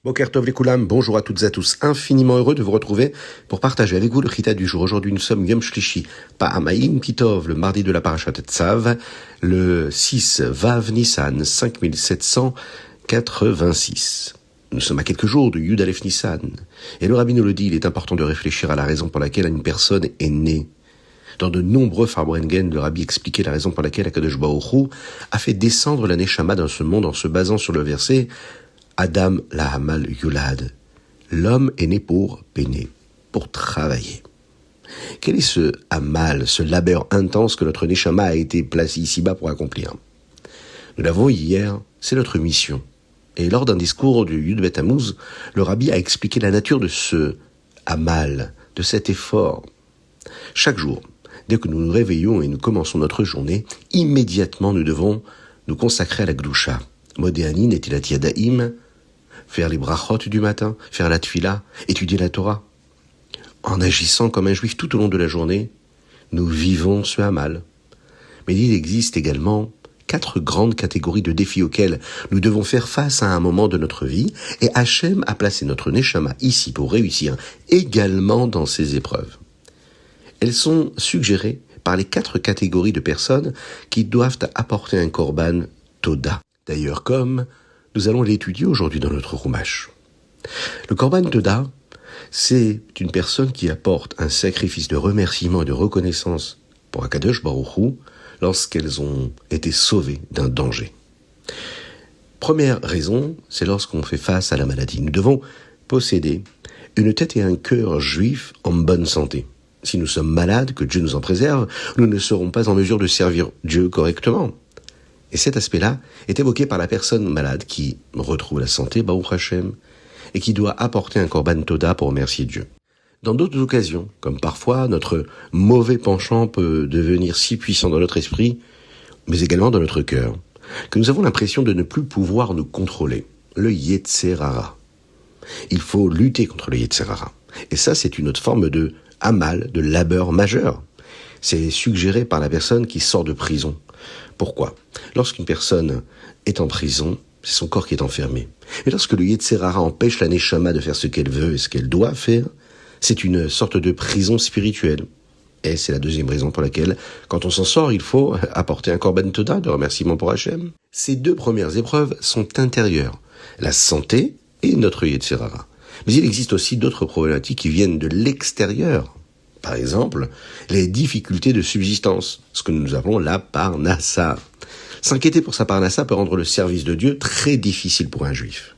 Boker Tov les Koulam, bonjour à toutes et à tous, infiniment heureux de vous retrouver pour partager avec vous le Chita du jour. Aujourd'hui nous sommes Yom Shlishi, Pa'amayim Kitov, le mardi de la Parashat Tzav, le 6 Vav Nissan 5786. Nous sommes à quelques jours de Yud Aleph Nissan, et le Rabbi nous le dit, il est important de réfléchir à la raison pour laquelle une personne est née. Dans de nombreux Farbrengen, le Rabbi expliquait la raison pour laquelle Akadosh Baruch Hu a fait descendre la Neshama dans ce monde en se basant sur le verset Adam Lahamal Yulad. L'homme est né pour peiner, pour travailler. Quel est ce Hamal, ce labeur intense que notre Neshama a été placé ici-bas pour accomplir? Nous l'avons hier, c'est notre mission. Et lors d'un discours du Yud Bet Tammuz, le Rabbi a expliqué la nature de ce Hamal, de cet effort. Chaque jour, dès que nous nous réveillons et nous commençons notre journée, immédiatement nous devons nous consacrer à la Gdusha. Modéani Netilat Yadayim, faire les brachot du matin, faire la tfila, étudier la Torah. En agissant comme un juif tout au long de la journée, nous vivons ce Hamal. Mais il existe également 4 grandes catégories de défis auxquels nous devons faire face à un moment de notre vie, et Hachem a placé notre Neshama ici pour réussir également dans ces épreuves. Elles sont suggérées par les 4 catégories de personnes qui doivent apporter un korban Toda. D'ailleurs, comme nous allons l'étudier aujourd'hui dans notre Chumash. Le korban Toda, c'est une personne qui apporte un sacrifice de remerciement et de reconnaissance pour Akadosh Baruch Hu lorsqu'elles ont été sauvées d'un danger. Première raison, c'est lorsqu'on fait face à la maladie. Nous devons posséder une tête et un cœur juifs en bonne santé. Si nous sommes malades, que Dieu nous en préserve, nous ne serons pas en mesure de servir Dieu correctement. Et cet aspect-là est évoqué par la personne malade qui retrouve la santé, Baruch Hashem, et qui doit apporter un korban Toda pour remercier Dieu. Dans d'autres occasions, comme parfois notre mauvais penchant peut devenir si puissant dans notre esprit, mais également dans notre cœur, que nous avons l'impression de ne plus pouvoir nous contrôler, le Yetzer Hara. Il faut lutter contre le Yetzer Hara. Et ça, c'est une autre forme de Hamal, de labeur majeur. C'est suggéré par la personne qui sort de prison. Pourquoi ? Lorsqu'une personne est en prison, c'est son corps qui est enfermé. Et lorsque le Yetzer Hara empêche la Neshama de faire ce qu'elle veut et ce qu'elle doit faire, c'est une sorte de prison spirituelle. Et c'est la deuxième raison pour laquelle, quand on s'en sort, il faut apporter un korban Toda de remerciement pour Hachem. Ces 2 premières épreuves sont intérieures, la santé et notre Yetzer Hara. Mais il existe aussi d'autres problématiques qui viennent de l'extérieur. Par exemple, les difficultés de subsistance, ce que nous appelons la parnassa. S'inquiéter pour sa parnassa peut rendre le service de Dieu très difficile pour un juif.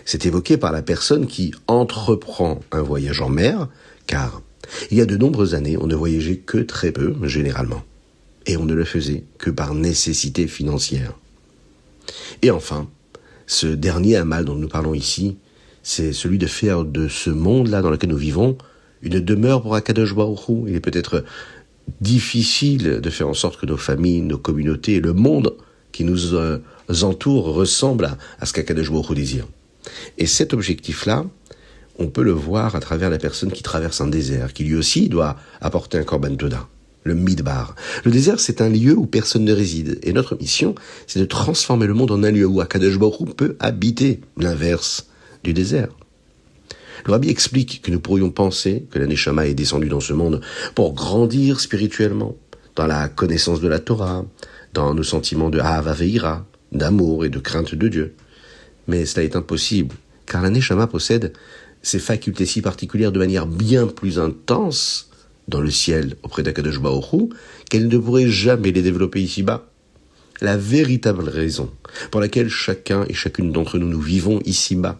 C'est évoqué par la personne qui entreprend un voyage en mer, car il y a de nombreuses années, on ne voyageait que très peu, généralement. Et on ne le faisait que par nécessité financière. Et enfin, ce dernier Hamal dont nous parlons ici, c'est celui de faire de ce monde-là dans lequel nous vivons une demeure pour Akadosh Baruch Hu. Il est peut-être difficile de faire en sorte que nos familles, nos communautés, le monde qui nous entoure ressemble à ce qu'Akadosh Baruch Hu désire. Et cet objectif-là, on peut le voir à travers la personne qui traverse un désert, qui lui aussi doit apporter un korban Toda, le Midbar. Le désert, c'est un lieu où personne ne réside. Et notre mission, c'est de transformer le monde en un lieu où Akadosh Baruch Hu peut habiter, l'inverse du désert. Le Rabbi explique que nous pourrions penser que la Neshama est descendue dans ce monde pour grandir spirituellement, dans la connaissance de la Torah, dans nos sentiments de Ahava Veira, d'amour et de crainte de Dieu. Mais cela est impossible, car la Neshama possède ces facultés si particulières de manière bien plus intense dans le ciel auprès d'Akadosh Baruch Hu qu'elle ne pourrait jamais les développer ici-bas. La véritable raison pour laquelle chacun et chacune d'entre nous vivons ici-bas,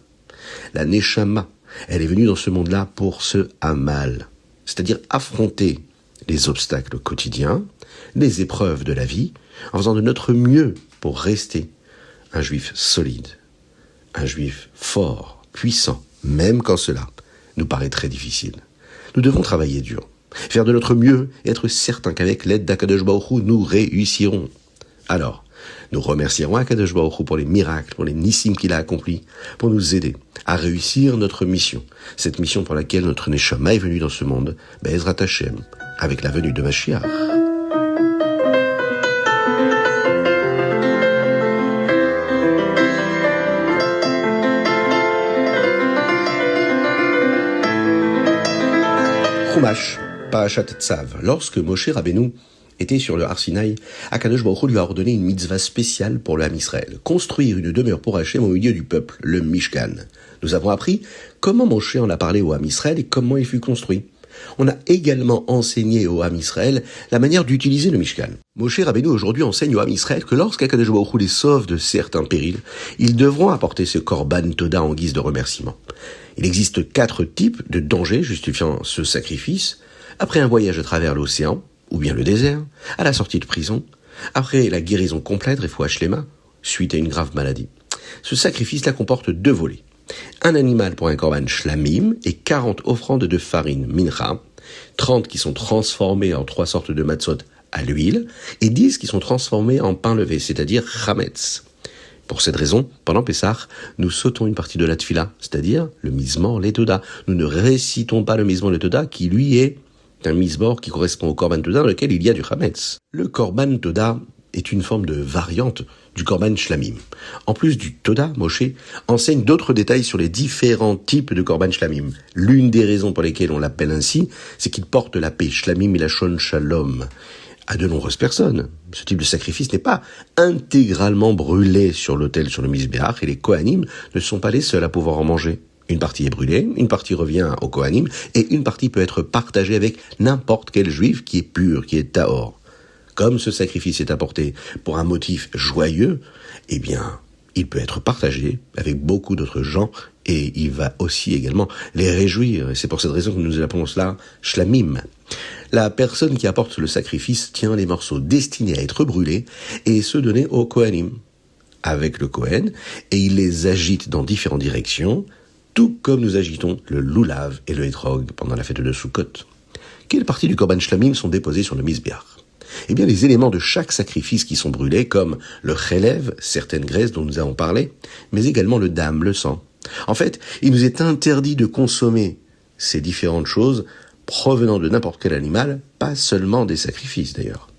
la Neshama, elle est venue dans ce monde-là pour ce Hamal, c'est-à-dire affronter les obstacles quotidiens, les épreuves de la vie, en faisant de notre mieux pour rester un juif solide, un juif fort, puissant, même quand cela nous paraît très difficile. Nous devons travailler dur, faire de notre mieux et être certains qu'avec l'aide d'Akadosh Baruch Hu, nous réussirons. Alors, nous remercierons Akadosh Baruch Hu pour les miracles, pour les nissim qu'il a accomplis, pour nous aider à réussir notre mission. Cette mission pour laquelle notre Neshama est venue dans ce monde, Be'ezrat Hashem, avec la venue de Mashiach. Chumash, Parashat Tzav. Lorsque Moshe Rabbeinu était sur le Har Sinaï, Akadosh Baruch Hu lui a ordonné une mitzvah spéciale pour le Ham Israël, construire une demeure pour Hachem au milieu du peuple, le Mishkan. Nous avons appris comment Moshe en a parlé au Ham Israël et comment il fut construit. On a également enseigné au Ham Israël la manière d'utiliser le Mishkan. Moshe Rabbeinu aujourd'hui enseigne au Ham Israël que lorsqu'Akadosh Baruch Hu les sauve de certains périls, ils devront apporter ce korban toda en guise de remerciement. Il existe 4 types de dangers justifiant ce sacrifice: après un voyage à travers l'océan, ou bien le désert, à la sortie de prison, après la guérison complète, Refoua Shlema, suite à une grave maladie. Ce sacrifice-là comporte 2 volets. Un animal pour un korban shlamim et 40 offrandes de farine mincha, 30 qui sont transformées en 3 sortes de matzot à l'huile, et 10 qui sont transformées en pain levé, c'est-à-dire chametz. Pour cette raison, pendant Pessah, nous sautons une partie de la tfila, c'est-à-dire le mizmor letoda. Nous ne récitons pas le mizmor letoda qui, lui, est un mizmor qui correspond au korban toda dans lequel il y a du chametz. Le korban toda est une forme de variante du korban shlamim. En plus du toda, Moshe enseigne d'autres détails sur les différents types de korban shlamim. L'une des raisons pour lesquelles on l'appelle ainsi, c'est qu'il porte la paix, shlamim et la shon shalom, à de nombreuses personnes. Ce type de sacrifice n'est pas intégralement brûlé sur l'autel, sur le misbéach, et les kohanim ne sont pas les seuls à pouvoir en manger. Une partie est brûlée, une partie revient aux kohanim, et une partie peut être partagée avec n'importe quel juif qui est pur, qui est tahor. Comme ce sacrifice est apporté pour un motif joyeux, eh bien, il peut être partagé avec beaucoup d'autres gens, et il va aussi également les réjouir. Et c'est pour cette raison que nous appelons cela shlamim. La personne qui apporte le sacrifice tient les morceaux destinés à être brûlés et ceux donnés au kohanim avec le kohen, et il les agite dans différentes directions, tout comme nous agitons le loulav et le hétrog pendant la fête de Sukkot. Quelles parties du korban shlamim sont déposées sur le misbéach? Eh bien, les éléments de chaque sacrifice qui sont brûlés, comme le chelev, certaines graisses dont nous avons parlé, mais également le dam, le sang. En fait, il nous est interdit de consommer ces différentes choses provenant de n'importe quel animal, pas seulement des sacrifices d'ailleurs.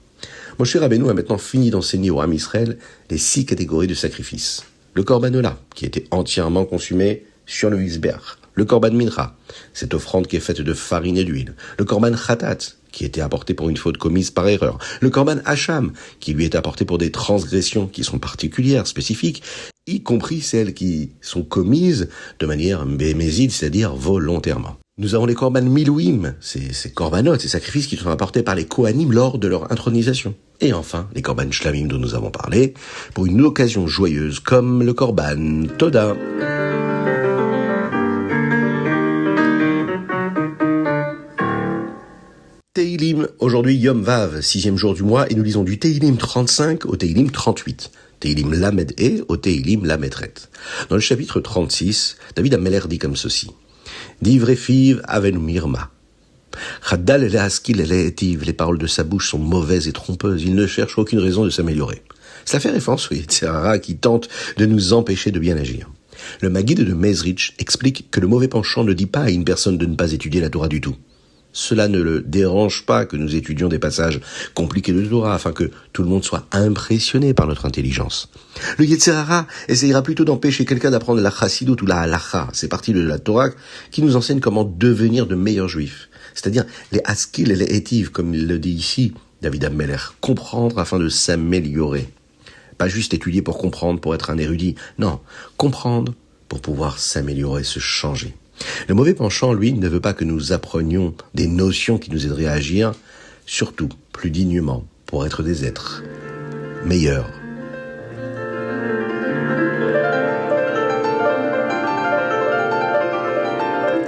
Moshe Rabbeinu a maintenant fini d'enseigner au Ham Israël les 6 catégories de sacrifices. Le korban ola, qui était entièrement consumé sur le misbéach. Le korban mincha, cette offrande qui est faite de farine et d'huile. Le korban chatat, qui était apporté pour une faute commise par erreur. Le korban hacham, qui lui est apporté pour des transgressions qui sont particulières, spécifiques, y compris celles qui sont commises de manière bémézide, c'est-à-dire volontairement. Nous avons les korban milouim, ces korbanot, ces sacrifices qui sont apportés par les kohanim lors de leur intronisation. Et enfin, les korban shlamim dont nous avons parlé, pour une occasion joyeuse comme le korban toda. Teilim, aujourd'hui Yom Vav, 6e jour du mois, et nous lisons du Teilim 35 au Teilim 38. Teilim Lamed E au Teilim Lamed Ret. Dans le chapitre 36, David Ameler dit comme ceci: Divrei fiv avenu mirma. Chaddal ele haskil ele etiv. Les paroles de sa bouche sont mauvaises et trompeuses. Il ne cherche aucune raison de s'améliorer. Cela fait référence au Yetzer Hara qui tente de nous empêcher de bien agir. Le Maguide de Mezrich explique que le mauvais penchant ne dit pas à une personne de ne pas étudier la Torah du tout. Cela ne le dérange pas que nous étudions des passages compliqués de Torah afin que tout le monde soit impressionné par notre intelligence. Le Yetzer Hara essayera plutôt d'empêcher quelqu'un d'apprendre la Chassidut ou la Halacha, ces parties de la Torah qui nous enseignent comment devenir de meilleurs juifs. C'est-à-dire les Haskil et les Etiv, comme il le dit ici, David Ameler, comprendre afin de s'améliorer. Pas juste étudier pour comprendre, pour être un érudit. Non, comprendre pour pouvoir s'améliorer, se changer. Le mauvais penchant, lui, ne veut pas que nous apprenions des notions qui nous aideraient à agir, surtout plus dignement, pour être des êtres meilleurs.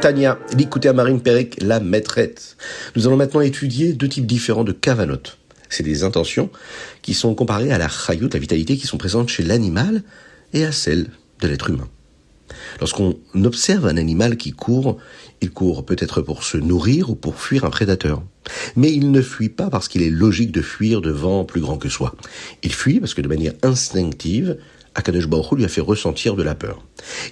Tania, l'écouter à Marine Perek, la maîtrette. Nous allons maintenant étudier 2 types différents de kavanot. C'est des intentions qui sont comparées à la chayut, la vitalité qui sont présentes chez l'animal et à celle de l'être humain. Lorsqu'on observe un animal qui court, il court peut-être pour se nourrir ou pour fuir un prédateur. Mais il ne fuit pas parce qu'il est logique de fuir devant plus grand que soi. Il fuit parce que de manière instinctive, Akadosh Baruch Hu lui a fait ressentir de la peur.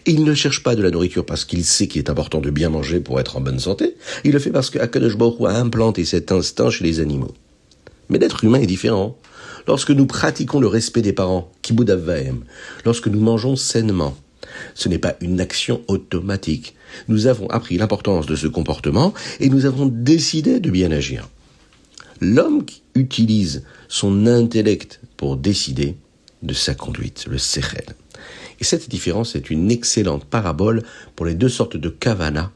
Et il ne cherche pas de la nourriture parce qu'il sait qu'il est important de bien manger pour être en bonne santé. Il le fait parce que Akadosh Baruch Hu a implanté cet instinct chez les animaux. Mais l'être humain est différent. Lorsque nous pratiquons le respect des parents, kibud av vahem, lorsque nous mangeons sainement, Ce n'est pas une action automatique. Nous avons appris l'importance de ce comportement et nous avons décidé de bien agir. L'homme qui utilise son intellect pour décider de sa conduite, le sechel. Et cette différence est une excellente parabole pour les deux sortes de kavana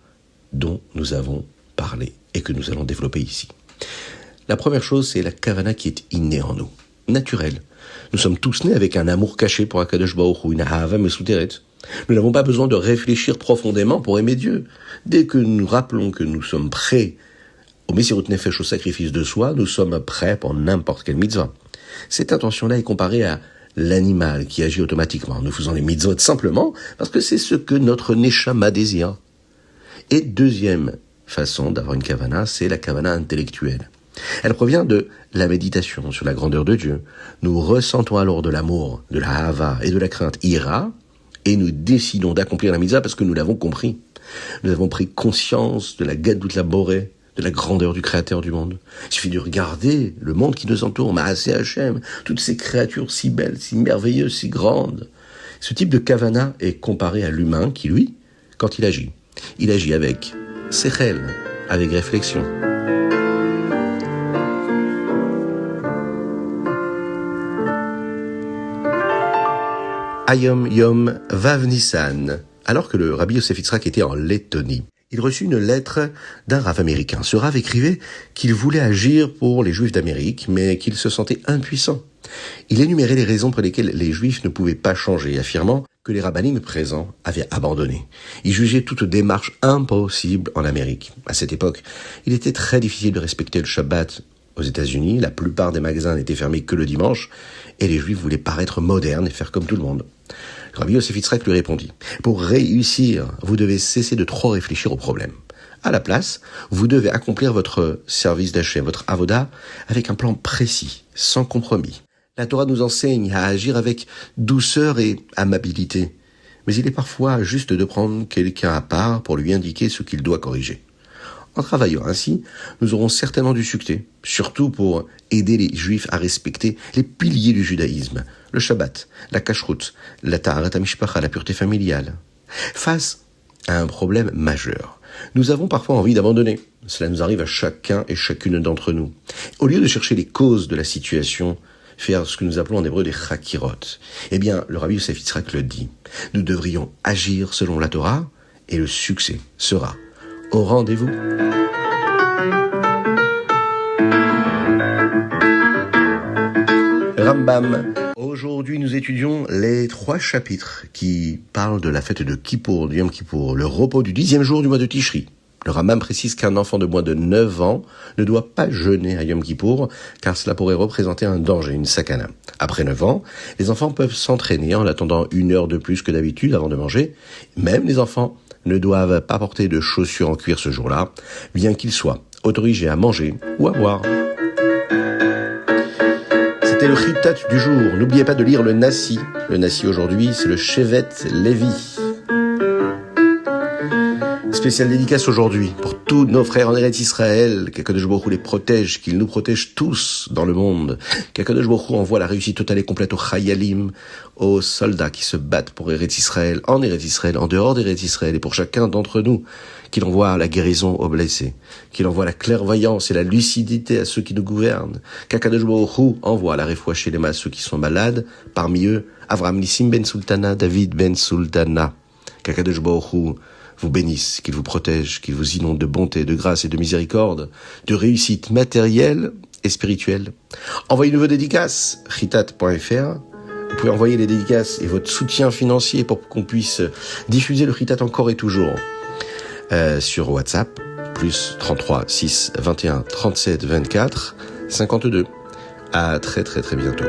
dont nous avons parlé et que nous allons développer ici. La première chose, c'est la kavana qui est innée en nous, naturelle. Nous sommes tous nés avec un amour caché pour Akadosh Baruch Hu, une ahava mesuteret. Nous n'avons pas besoin de réfléchir profondément pour aimer Dieu. Dès que nous rappelons que nous sommes prêts au Messirut Nefesh, au sacrifice de soi, nous sommes prêts pour n'importe quelle mitzvah. Cette intention-là est comparée à l'animal qui agit automatiquement. Nous faisons les mitzvot simplement parce que c'est ce que notre neshama désire. Et deuxième façon d'avoir une kavana, c'est la kavana intellectuelle. Elle provient de la méditation sur la grandeur de Dieu. Nous ressentons alors de l'amour, de la hava et de la crainte ira, et nous décidons d'accomplir la mitzvah parce que nous l'avons compris. Nous avons pris conscience de la gadout la boré, de la grandeur du Créateur du monde. Il suffit de regarder le monde qui nous entoure, Maaseh Hashem, toutes ces créatures si belles, si merveilleuses, si grandes. Ce type de kavana est comparé à l'humain qui, lui, quand il agit avec sechel, avec réflexion. Ayom Yom Vav Nissan, alors que le Rabbi Yosef Yitzhak était en Lettonie. Il reçut une lettre d'un Rav américain. Ce Rav écrivait qu'il voulait agir pour les Juifs d'Amérique, mais qu'il se sentait impuissant. Il énumérait les raisons pour lesquelles les Juifs ne pouvaient pas changer, affirmant que les rabbinim présents avaient abandonné. Il jugeait toute démarche impossible en Amérique. À cette époque, il était très difficile de respecter le Shabbat aux États-Unis. La plupart des magasins n'étaient fermés que le dimanche, et les Juifs voulaient paraître modernes et faire comme tout le monde. Le Rabbi Yosef Yitzhak lui répondit « Pour réussir, vous devez cesser de trop réfléchir au problème. À la place, vous devez accomplir votre service d'achat, votre avoda, avec un plan précis, sans compromis. La Torah nous enseigne à agir avec douceur et amabilité, mais il est parfois juste de prendre quelqu'un à part pour lui indiquer ce qu'il doit corriger. En travaillant ainsi, nous aurons certainement du succès, surtout pour aider les Juifs à respecter les piliers du judaïsme, le Shabbat, la Kashrut, la Taharat HaMishpacha, la pureté familiale. Face à un problème majeur, nous avons parfois envie d'abandonner. Cela nous arrive à chacun et chacune d'entre nous. Au lieu de chercher les causes de la situation, faire ce que nous appelons en hébreu des chakirot, eh bien, le Rabbi Yosef Yitzhak le dit. Nous devrions agir selon la Torah et le succès sera au rendez-vous. Rambam. Aujourd'hui, nous étudions les 3 chapitres qui parlent de la fête de Kippour, du Yom Kippour, le repos du 10e jour du mois de Tishri. Le Rambam précise qu'un enfant de moins de 9 ans ne doit pas jeûner à Yom Kippour, car cela pourrait représenter un danger, une sakana. Après 9 ans, les enfants peuvent s'entraîner en attendant 1 heure de plus que d'habitude avant de manger. Même les enfants ne doivent pas porter de chaussures en cuir ce jour-là, bien qu'ils soient autorisés à manger ou à boire. C'était le Chitat du jour. N'oubliez pas de lire le Nassi. Le Nassi aujourd'hui, c'est le Shevet Levi. Spéciale dédicace aujourd'hui pour tous nos frères en Eretz Israël, qu'Akadosh Baruch Hu les protège, qu'il nous protège tous dans le monde, qu'Akadosh Baruch Hu envoie la réussite totale et complète aux Chayalim, aux soldats qui se battent pour Eretz Israël, en dehors d'Eretz Israël, et pour chacun d'entre nous, qu'il envoie la guérison aux blessés, qu'il envoie la clairvoyance et la lucidité à ceux qui nous gouvernent, qu'Akadosh Baruch Hu envoie la réfoua chez les ceux qui sont malades, parmi eux, Avraham Nissim ben Sultana, David ben Sultana, qu'Akadosh Baruch Hu vous bénisse, qu'il vous protège, qu'il vous inonde de bonté, de grâce et de miséricorde, de réussite matérielle et spirituelle. Envoyez-nous vos dédicaces, chitat.fr. Vous pouvez envoyer les dédicaces et votre soutien financier pour qu'on puisse diffuser le chitat encore et toujours sur WhatsApp, plus 33 6 21 37 24 52. À très très très bientôt.